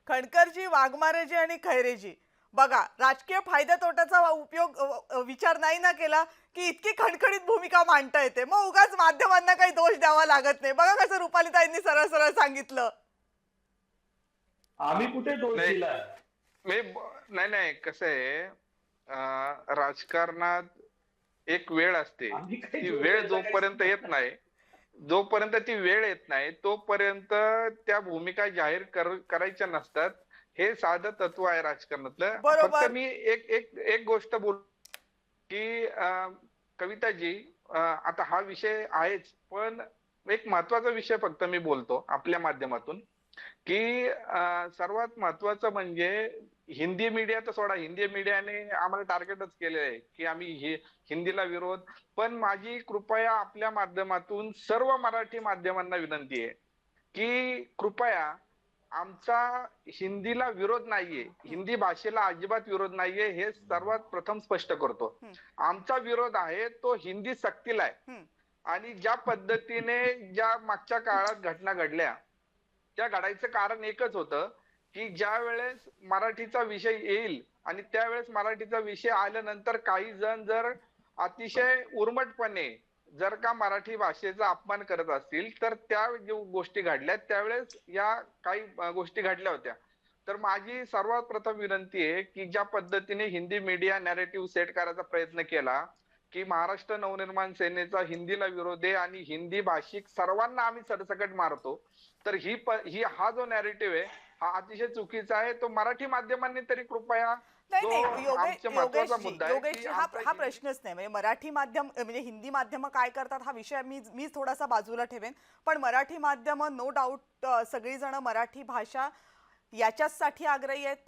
खणकरजी, वाघमारेजी आणि खैरेजी बघा, राजकीय फायद्या तोट्याचा उपयोग विचार नाही ना केला की इतकी खणखणीत भूमिका मांडता येते, मग उगाच माध्यमांना काही दोष द्यावा लागत नाही. बघा कसं रुपालीताईंनी सरळ सरळ सांगितलं. आम्ही कुठे दोष नाही दिलाय? नाही नाही कसं आहे, राजकारणात एक वेळ असते. आम्ही काही ती दोष वेळ द्यायला काही जोपर्यंत येत सांगत नाही, जोपर्यंत ती वेळ येत नाही तोपर्यंत त्या भूमिका जाहीर करायच्या नसतात. हे साधं तत्व आहे राजकारणातलं. फक्त बरोबर. मी एक एक एक गोष्ट बोल की कविताजी, आता हा विषय आहेच, पण एक महत्वाचा विषय फक्त मी बोलतो आपल्या माध्यमातून की सर्वात महत्वाचं म्हणजे हिंदी मीडिया तर सोडा. हिंदी मीडियाने आम्हाला टार्गेटच केले आहे की आम्ही हिंदीला विरोध. पण माझी कृपया आपल्या माध्यमातून सर्व मराठी माध्यमांना विनंती आहे की कृपया आमचा हिंदीला विरोध नाहीये, हिंदी भाषेला अजिबात विरोध नाहीये, हे सर्वात प्रथम स्पष्ट करतो. आमचा विरोध आहे तो हिंदी सक्तीला आहे. आणि ज्या पद्धतीने ज्या मागच्या काळात घटना घडल्या, त्या घडायचं कारण एकच होतं की ज्या वेळेस मराठीचा विषय येईल आणि त्यावेळेस मराठीचा विषय आल्यानंतर काही जण जर अतिशय उर्मटपणे जर का मराठी भाषेचा अपमान करत असतील, तर त्या ज्या गोष्टी घडल्या त्यावेळेस या काही गोष्टी घडल्या होत्या. तर माझी सर्वात प्रथम विनंती आहे की ज्या पद्धतीने हिंदी मीडिया नॅरेटिव्ह सेट करायचा प्रयत्न केला की महाराष्ट्र नवनिर्माण सेनेचा हिंदीला विरोध आहे आणि हिंदी भाषिक सर्वांना आम्ही सरसकट मारतो, तर हा जो नॅरेटिव्ह आहे हा अतिशय चुकीचा आहे. तो मराठी माध्यमांनी तरी कृपया, नाही जो नाही, आमचा महत्वाचा योगेशजी, मुद्दा आहे की योगेशजी, हा आमचा हा प्रश्नच नाही. म्हणजे मराठी माध्यम म्हणजे हिंदी माध्यम काय करतात हा विषय मी थोडासा बाजूला ठेवेन. पण मराठी माध्यम नो डाऊट सगळी जण मराठी भाषा याच्यासाठी आग्रही आहेत.